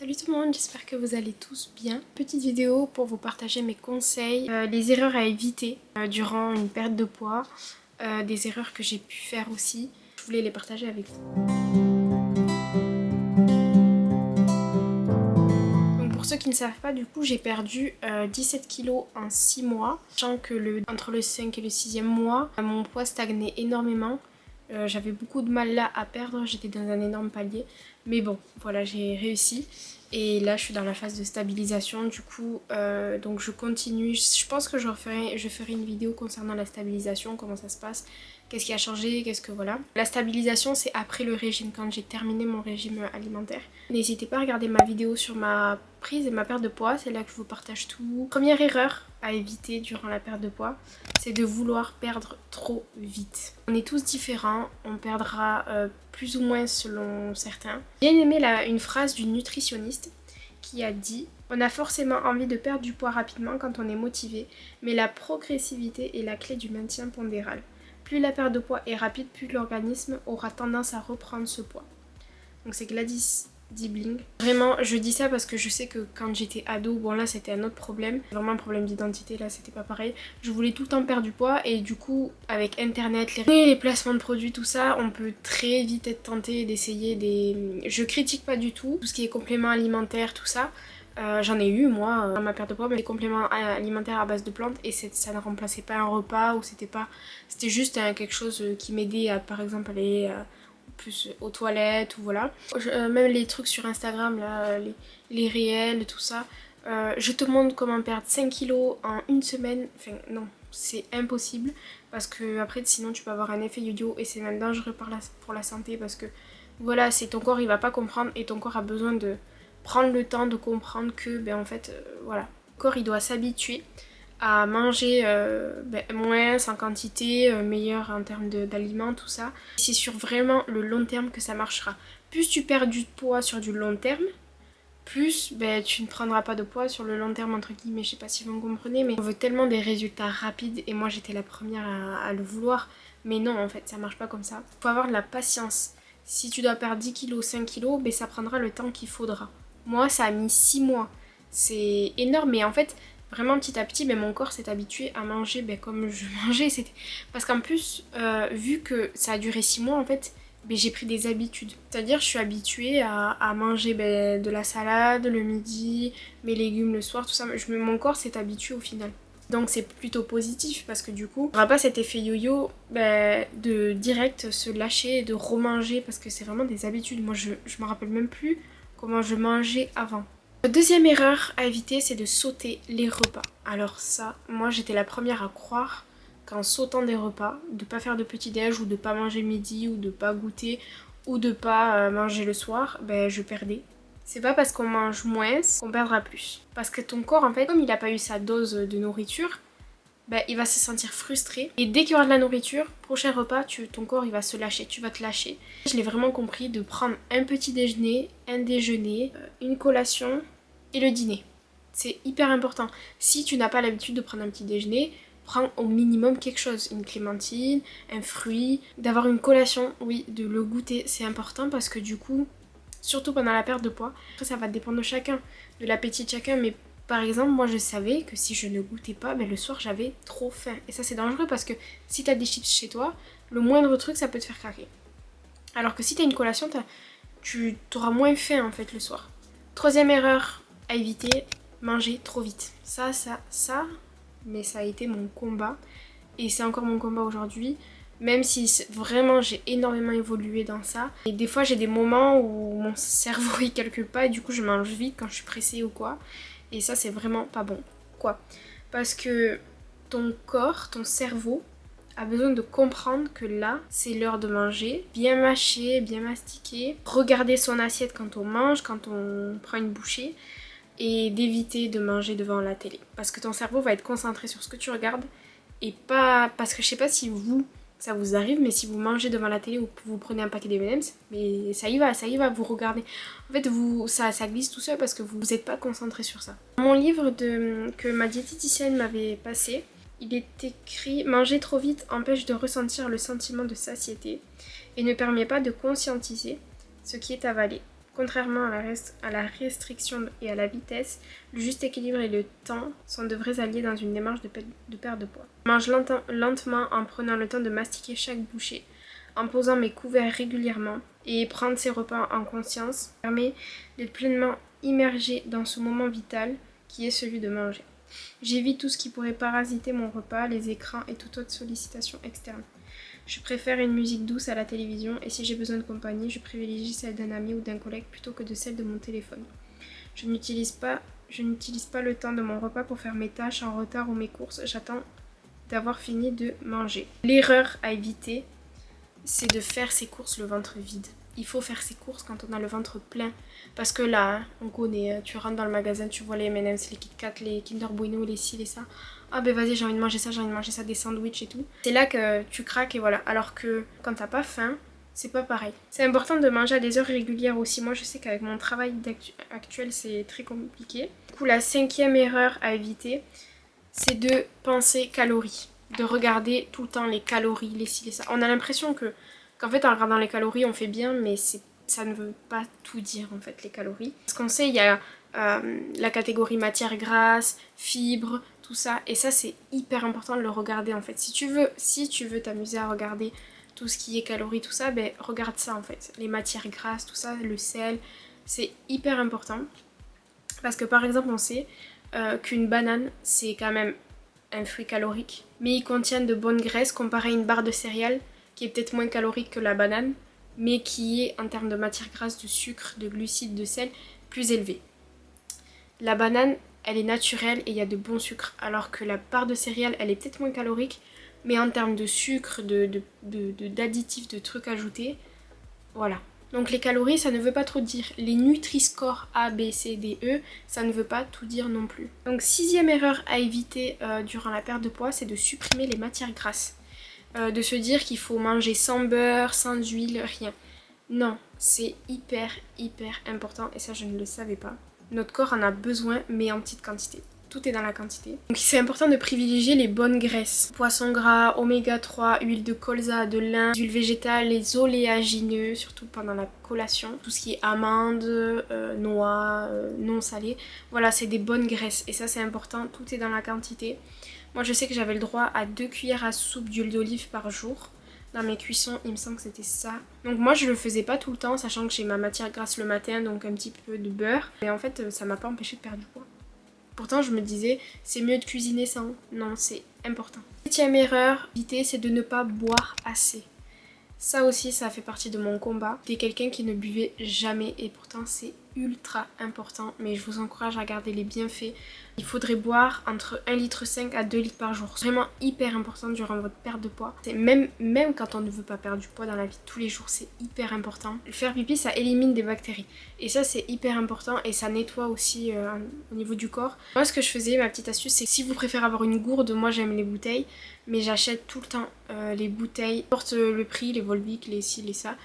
Salut tout le monde, j'espère que vous allez tous bien. Petite vidéo pour vous partager mes conseils, les erreurs à éviter durant une perte de poids, des erreurs que j'ai pu faire aussi. Je voulais les partager avec vous. Donc pour ceux qui ne savent pas, du coup j'ai perdu 17 kilos en 6 mois. Sachant que entre le 5 et le 6e mois, mon poids stagnait énormément. J'avais beaucoup de mal là à perdre, j'étais dans un énorme palier. Mais bon, voilà, j'ai réussi. Et là, je suis dans la phase de stabilisation. Du coup, donc je continue. Je pense que je ferai une vidéo concernant la stabilisation, comment ça se passe, qu'est-ce qui a changé, qu'est-ce que voilà. La stabilisation, c'est après le régime, quand j'ai terminé mon régime alimentaire. N'hésitez pas à regarder ma vidéo sur ma prise et ma perte de poids, c'est là que je vous partage tout. Première erreur à éviter durant la perte de poids, c'est de vouloir perdre trop vite. On est tous différents, on perdra plus ou moins selon certains. J'ai bien aimé une phrase d'une nutritionniste qui a dit « On a forcément envie de perdre du poids rapidement quand on est motivé, mais la progressivité est la clé du maintien pondéral. Plus la perte de poids est rapide, plus l'organisme aura tendance à reprendre ce poids. » Donc c'est Gladys Dibling. Vraiment, je dis ça parce que je sais que quand j'étais ado, bon là c'était un autre problème, vraiment un problème d'identité, là c'était pas pareil. Je voulais tout le temps perdre du poids et du coup avec internet, les placements de produits, tout ça, on peut très vite être tenté d'essayer des... Je critique pas du tout ce qui est compléments alimentaires, tout ça. J'en ai eu moi dans ma perte de poids, mais des compléments alimentaires à base de plantes et ça ne remplaçait pas un repas ou c'était juste quelque chose qui m'aidait à par exemple aller plus aux toilettes ou voilà. Même les trucs sur Instagram, là, les réels, tout ça. Je te montre comment perdre 5 kilos en une semaine. Enfin non, c'est impossible parce que après sinon tu peux avoir un effet yo-yo et c'est même dangereux pour la santé parce que voilà, c'est ton corps il va pas comprendre et ton corps a besoin de prendre le temps de comprendre que ben en fait voilà, le corps il doit s'habituer à manger moins en quantité, meilleur en termes d'aliments, tout ça. C'est sur vraiment le long terme que ça marchera. Plus tu perds du poids sur du long terme, plus tu ne prendras pas de poids sur le long terme entre guillemets, je sais pas si vous me comprenez, mais on veut tellement des résultats rapides et moi j'étais la première à le vouloir, mais non en fait ça marche pas comme ça. Faut avoir de la patience. Si tu dois perdre 10 kilos, 5 kilos, ça prendra le temps qu'il faudra. Moi ça a mis 6 mois, c'est énorme mais en fait vraiment petit à petit mon corps s'est habitué à manger comme je mangeais. Parce qu'en plus vu que ça a duré 6 mois en fait j'ai pris des habitudes. C'est-à-dire je suis habituée à manger de la salade le midi, mes légumes le soir, tout ça. Mon corps s'est habitué au final. Donc c'est plutôt positif parce que du coup, on n'aura pas cet effet yo-yo de direct se lâcher et de remanger parce que c'est vraiment des habitudes. Moi je me rappelle même plus comment je mangeais avant. La deuxième erreur à éviter, c'est de sauter les repas. Alors ça, moi j'étais la première à croire qu'en sautant des repas, de pas faire de petit-déj ou de pas manger midi ou de pas goûter ou de pas manger le soir, je perdais. C'est pas parce qu'on mange moins qu'on perdra plus. Parce que ton corps en fait, comme il a pas eu sa dose de nourriture, il va se sentir frustré. Et dès qu'il y aura de la nourriture, prochain repas, ton corps il va se lâcher, tu vas te lâcher. Je l'ai vraiment compris de prendre un petit déjeuner, un déjeuner, une collation et le dîner. C'est hyper important. Si tu n'as pas l'habitude de prendre un petit déjeuner, prends au minimum quelque chose. Une clémentine, un fruit, d'avoir une collation, oui, de le goûter. C'est important parce que du coup, surtout pendant la perte de poids, après ça va dépendre de chacun, de l'appétit de chacun, mais par exemple, moi je savais que si je ne goûtais pas, le soir j'avais trop faim. Et ça c'est dangereux parce que si t'as des chips chez toi, le moindre truc ça peut te faire craquer. Alors que si t'as une collation, tu auras moins faim en fait le soir. Troisième erreur à éviter, manger trop vite. Ça, mais ça a été mon combat. Et c'est encore mon combat aujourd'hui. Même si vraiment j'ai énormément évolué dans ça. Et des fois j'ai des moments où mon cerveau il calcule pas et du coup je mange vite quand je suis pressée ou quoi. Et ça c'est vraiment pas bon. Quoi? Parce que ton corps, ton cerveau a besoin de comprendre que là c'est l'heure de manger. Bien mâcher, bien mastiquer. Regarder son assiette quand on mange, quand on prend une bouchée. Et d'éviter de manger devant la télé. Parce que ton cerveau va être concentré sur ce que tu regardes. Et pas... Parce que je sais pas si ça vous arrive, mais si vous mangez devant la télé ou vous prenez un paquet d'M&M's, mais ça y va, vous regardez. En fait, ça glisse tout seul parce que vous n'êtes pas concentré sur ça. Mon livre que ma diététicienne m'avait passé, il est écrit « Manger trop vite empêche de ressentir le sentiment de satiété et ne permet pas de conscientiser ce qui est avalé. Contrairement à la restriction et à la vitesse, le juste équilibre et le temps sont de vrais alliés dans une démarche de perte de poids. Je mange lentement en prenant le temps de mastiquer chaque bouchée, en posant mes couverts régulièrement et prendre ses repas en conscience permet d'être pleinement immergé dans ce moment vital qui est celui de manger. J'évite tout ce qui pourrait parasiter mon repas, les écrans et toute autre sollicitation externe. Je préfère une musique douce à la télévision et si j'ai besoin de compagnie, je privilégie celle d'un ami ou d'un collègue plutôt que de celle de mon téléphone. Je n'utilise pas le temps de mon repas pour faire mes tâches en retard ou mes courses, j'attends d'avoir fini de manger. L'erreur à éviter, c'est de faire ses courses le ventre vide. Il faut faire ses courses quand on a le ventre plein. Parce que là, on connaît, tu rentres dans le magasin, tu vois les M&M's, les Kit Kat, les Kinder Bueno, les ci, les ça. Ah ben vas-y, j'ai envie de manger ça, des sandwichs et tout. C'est là que tu craques et voilà. Alors que quand t'as pas faim, c'est pas pareil. C'est important de manger à des heures régulières aussi. Moi je sais qu'avec mon travail actuel, c'est très compliqué. Du coup, la 5e erreur à éviter, c'est de penser calories. De regarder tout le temps les calories, les ci, les ça. On a l'impression qu'en fait en regardant les calories on fait bien, mais ça ne veut pas tout dire en fait les calories. Parce qu'on sait il y a la catégorie matière grasse, fibres, tout ça, et ça c'est hyper important de le regarder en fait. Si tu veux t'amuser à regarder tout ce qui est calories, tout ça, ben regarde ça en fait. Les matières grasses, tout ça, le sel, c'est hyper important. Parce que par exemple on sait qu'une banane c'est quand même un fruit calorique, mais il contient de bonnes graisses comparé à une barre de céréales qui est peut-être moins calorique que la banane, mais qui est en termes de matière grasse, de sucre, de glucides, de sel, plus élevée. La banane, elle est naturelle et il y a de bons sucres, alors que la barre de céréales, elle est peut-être moins calorique, mais en termes de sucre, d'additifs, de trucs ajoutés, voilà. Donc les calories, ça ne veut pas trop dire. Les Nutri-Score A, B, C, D, E, ça ne veut pas tout dire non plus. Donc 6e erreur à éviter durant la perte de poids, c'est de supprimer les matières grasses. De se dire qu'il faut manger sans beurre, sans huile, rien. Non, c'est hyper important et ça je ne le savais pas. Notre corps en a besoin mais en petite quantité. Tout est dans la quantité. Donc c'est important de privilégier les bonnes graisses. Poisson gras, oméga 3, huile de colza, de lin, huile végétale, les oléagineux, surtout pendant la collation. Tout ce qui est amandes, noix, non salées. Voilà, c'est des bonnes graisses et ça c'est important, tout est dans la quantité. Moi je sais que j'avais le droit à 2 cuillères à soupe d'huile d'olive par jour. Dans mes cuissons, il me semble que c'était ça. Donc moi je le faisais pas tout le temps, sachant que j'ai ma matière grasse le matin, donc un petit peu de beurre. Mais en fait ça m'a pas empêché de perdre du poids. Pourtant je me disais c'est mieux de cuisiner sans. Non, c'est important. 7e erreur, éviter, c'est de ne pas boire assez. Ça aussi ça fait partie de mon combat. J'étais quelqu'un qui ne buvait jamais et pourtant c'est ultra important, mais je vous encourage à garder les bienfaits. Il faudrait boire entre 1,5 litre à 2 litres par jour. C'est vraiment hyper important durant votre perte de poids. C'est même quand on ne veut pas perdre du poids dans la vie de tous les jours, c'est hyper important. Le faire pipi, ça élimine des bactéries. Et ça, c'est hyper important et ça nettoie aussi au niveau du corps. Moi, ce que je faisais, ma petite astuce, c'est que si vous préférez avoir une gourde, moi j'aime les bouteilles, mais j'achète tout le temps les bouteilles. Porte le prix, les Volvic, les ci, les ça.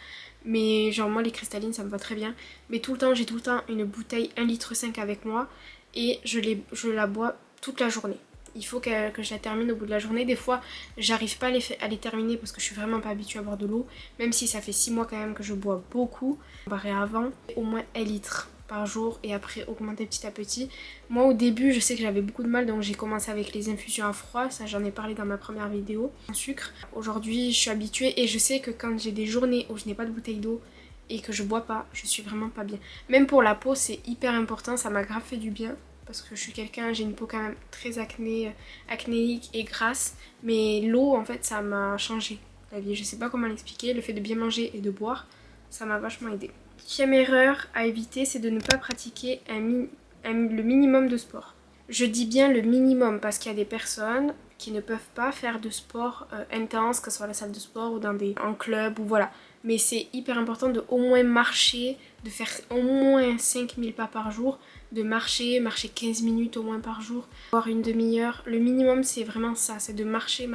Mais genre moi les cristallines ça me va très bien. Mais j'ai tout le temps une bouteille 1,5 litre avec moi et je la bois toute la journée. Il faut que je la termine au bout de la journée. Des fois j'arrive pas à les terminer parce que je suis vraiment pas habituée à boire de l'eau. Même si ça fait 6 mois quand même que je bois beaucoup. Comparé à avant, au moins 1 litre par jour et après augmenter petit à petit. Moi au début je sais que j'avais beaucoup de mal donc j'ai commencé avec les infusions à froid, ça j'en ai parlé dans ma première vidéo, en sucre. Aujourd'hui je suis habituée et je sais que quand j'ai des journées où je n'ai pas de bouteille d'eau et que je bois pas, je suis vraiment pas bien. Même pour la peau c'est hyper important, ça m'a grave fait du bien parce que je suis j'ai une peau quand même très acnéique et grasse, mais l'eau en fait ça m'a changé la vie, je sais pas comment l'expliquer, le fait de bien manger et de boire, ça m'a vachement aidé. 8e erreur à éviter, c'est de ne pas pratiquer le minimum de sport. Je dis bien le minimum parce qu'il y a des personnes qui ne peuvent pas faire de sport intense, que ce soit à la salle de sport ou en club ou voilà. Mais c'est hyper important de au moins marcher, de faire au moins 5000 pas par jour, de marcher 15 minutes au moins par jour, voire une demi-heure. Le minimum c'est vraiment ça, c'est de marcher.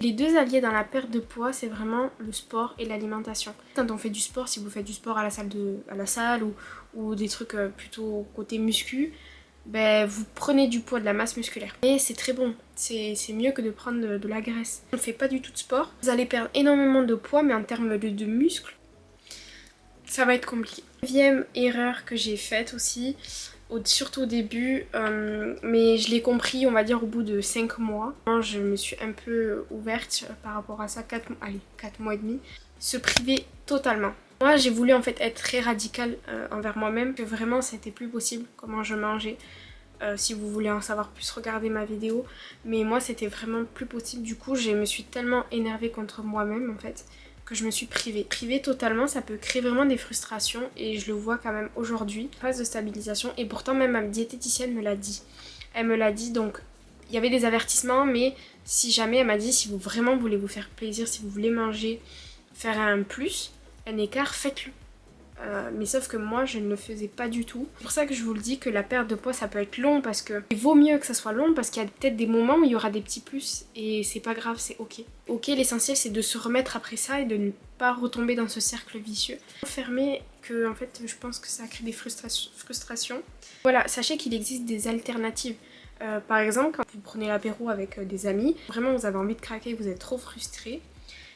Les deux alliés dans la perte de poids, c'est vraiment le sport et l'alimentation. Quand on fait du sport, si vous faites du sport à la salle ou des trucs plutôt côté muscu, ben, vous prenez du poids, de la masse musculaire. Et c'est très bon, c'est mieux que de prendre de la graisse. On ne fait pas du tout de sport, vous allez perdre énormément de poids, mais en termes de muscles, ça va être compliqué. Deuxième erreur que j'ai faite aussi, surtout au début, mais je l'ai compris on va dire au bout de 5 mois. Je me suis un peu ouverte par rapport à ça, 4 mois et demi. Se priver totalement. Moi j'ai voulu en fait être très radicale envers moi-même, que vraiment c'était plus possible comment je mangeais. Si vous voulez en savoir plus, regardez ma vidéo. Mais moi c'était vraiment plus possible, du coup je me suis tellement énervée contre moi-même en fait, que je me suis privée. Privée totalement, ça peut créer vraiment des frustrations et je le vois quand même aujourd'hui. Phase de stabilisation, et pourtant même ma diététicienne me l'a dit. Elle me l'a dit, donc il y avait des avertissements, mais si jamais elle m'a dit si vous vraiment voulez vous faire plaisir, si vous voulez manger, faire un plus, un écart, faites-le. Mais sauf que moi je ne le faisais pas du tout. C'est pour ça que je vous le dis que la perte de poids ça peut être long, parce que il vaut mieux que ça soit long, parce qu'il y a peut-être des moments où il y aura des petits plus et c'est pas grave, c'est ok. Ok, l'essentiel c'est de se remettre après ça et de ne pas retomber dans ce cercle vicieux. Fermé, que en fait je pense que ça crée des frustrations. Voilà, sachez qu'il existe des alternatives. Par exemple, quand vous prenez l'apéro avec des amis, vraiment vous avez envie de craquer, vous êtes trop frustré,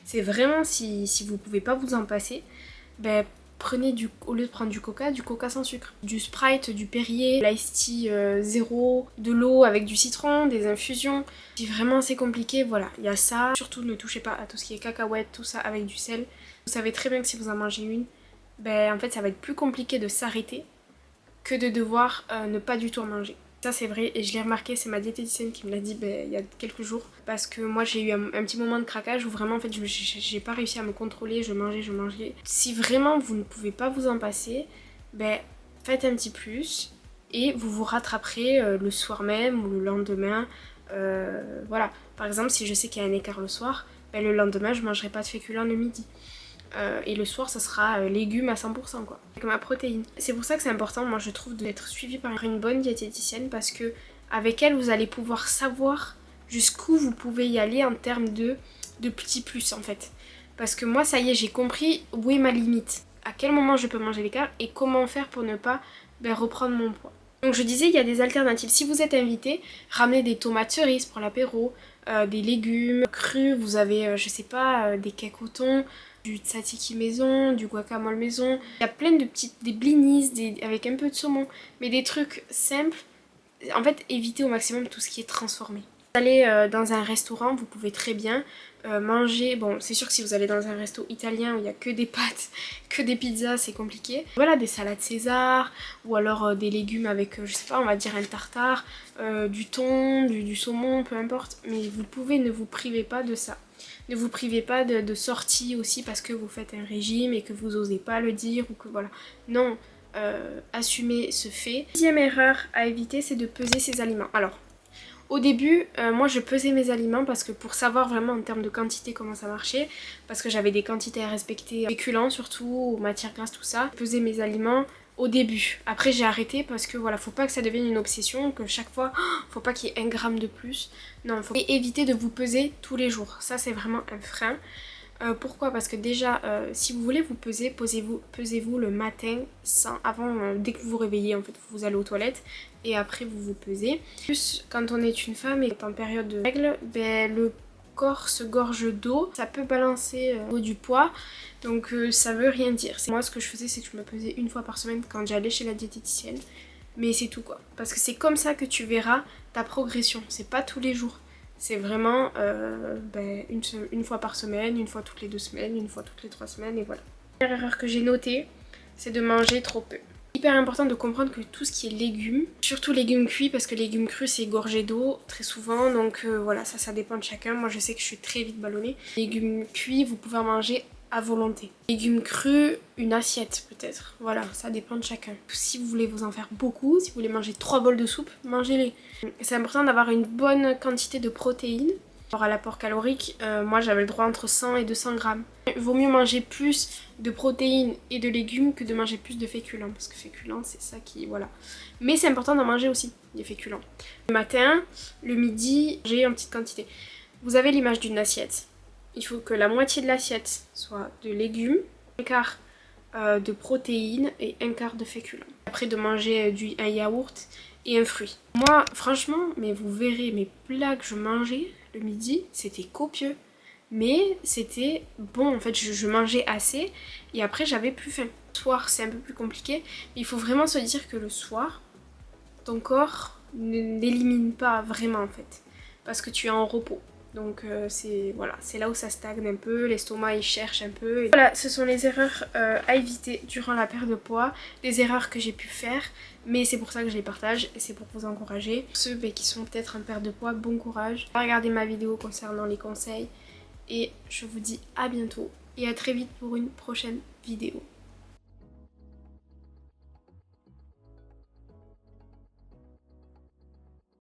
c'est vraiment si vous pouvez pas vous en passer, ben prenez au lieu de prendre du coca sans sucre. Du Sprite, du Perrier, l'ice tea zéro, de l'eau avec du citron, des infusions. Si vraiment c'est compliqué, voilà, il y a ça. Surtout ne touchez pas à tout ce qui est cacahuètes, tout ça avec du sel. Vous savez très bien que si vous en mangez une, ben en fait ça va être plus compliqué de s'arrêter que de devoir ne pas du tout en manger. Ça c'est vrai, et je l'ai remarqué, c'est ma diététicienne qui me l'a dit il y a quelques jours. Parce que moi j'ai eu un petit moment de craquage où vraiment en fait j'ai pas réussi à me contrôler, je mangeais. Si vraiment vous ne pouvez pas vous en passer, ben faites un petit plus et vous vous rattraperez le soir même ou le lendemain. Voilà, par exemple si je sais qu'il y a un écart le soir, ben, le lendemain je mangerai pas de féculents le midi. Et le soir ça sera légumes à 100% quoi, avec ma protéine. C'est pour ça que c'est important, moi je trouve, d'être suivi par une bonne diététicienne, parce que avec elle vous allez pouvoir savoir jusqu'où vous pouvez y aller en termes de petits plus en fait. Parce que moi ça y est, j'ai compris où est ma limite, à quel moment je peux manger l'écart et comment faire pour ne pas reprendre mon poids. Donc je disais, il y a des alternatives. Si vous êtes invité, ramenez des tomates cerises pour l'apéro, des légumes crus, vous avez je sais pas, des cakes au thon, du tzatziki maison, du guacamole maison. Il y a plein de petites, des blinis avec un peu de saumon, mais des trucs simples. En fait, évitez au maximum tout ce qui est transformé. Vous allez dans un restaurant, vous pouvez très bien manger. Bon, c'est sûr que si vous allez dans un resto italien où il n'y a que des pâtes, que des pizzas, c'est compliqué. Voilà, des salades César, ou alors des légumes avec, je sais pas, on va dire un tartare, du thon, du saumon, peu importe. Mais vous pouvez, ne vous privez pas de ça. Ne vous privez pas de sorties aussi parce que vous faites un régime et que vous osez pas le dire, ou que voilà. Non, assumez ce fait. Deuxième erreur à éviter, c'est de peser ses aliments. Alors, au début, moi je pesais mes aliments parce que pour savoir vraiment en termes de quantité comment ça marchait, parce que j'avais des quantités à respecter, féculents surtout, matières grasses, tout ça. Je pesais mes aliments au début. Après j'ai arrêté parce que voilà, faut pas que ça devienne une obsession, que chaque fois, faut pas qu'il y ait 1 gramme de plus. Non, faut éviter de vous peser tous les jours. Ça c'est vraiment un frein. Pourquoi? Parce que déjà, si vous voulez vous peser, pesez-vous le matin, avant, dès que vous vous réveillez, en fait, vous allez aux toilettes et après vous vous pesez. Plus, quand on est une femme et en période de règles, ben, le corps se gorge d'eau, ça peut balancer du poids, donc ça veut rien dire. Moi, ce que je faisais, c'est que je me pesais 1 fois par semaine quand j'allais chez la diététicienne, mais c'est tout quoi. Parce que c'est comme ça que tu verras ta progression, c'est pas tous les jours. C'est vraiment une fois par semaine, 1 fois toutes les 2 semaines, 1 fois toutes les 3 semaines, et voilà. La première erreur que j'ai notée, c'est de manger trop peu. Hyper important de comprendre que tout ce qui est légumes, surtout légumes cuits, parce que légumes crus c'est gorgé d'eau très souvent, donc voilà, ça dépend de chacun. Moi je sais que je suis très vite ballonnée. Légumes cuits, vous pouvez en manger à volonté. Légumes crus, une assiette peut-être. Voilà, ça dépend de chacun. Si vous voulez vous en faire beaucoup, si vous voulez manger 3 bols de soupe, mangez-les. C'est important d'avoir une bonne quantité de protéines. Alors à l'apport calorique, moi j'avais le droit entre 100 et 200 grammes. Il vaut mieux manger plus de protéines et de légumes que de manger plus de féculents. Parce que féculents c'est ça qui... voilà. Mais c'est important d'en manger aussi, des féculents. Le matin, le midi, j'ai en petite quantité. Vous avez l'image d'une assiette. Il faut que la moitié de l'assiette soit de légumes, 1/4 de protéines et 1/4 de féculents. Après de manger un yaourt et un fruit. Moi franchement, mais vous verrez mes plats que je mangeais le midi, c'était copieux. Mais c'était bon, en fait je mangeais assez et après j'avais plus faim. Le soir c'est un peu plus compliqué, mais il faut vraiment se dire que le soir, ton corps n'élimine pas vraiment en fait, parce que tu es en repos. Donc c'est voilà, c'est là où ça stagne un peu, l'estomac il cherche un peu. Et voilà, ce sont les erreurs à éviter durant la perte de poids, les erreurs que j'ai pu faire, mais c'est pour ça que je les partage et c'est pour vous encourager. Ceux qui sont peut-être en perte de poids, bon courage. Regardez ma vidéo concernant les conseils et je vous dis à bientôt et à très vite pour une prochaine vidéo.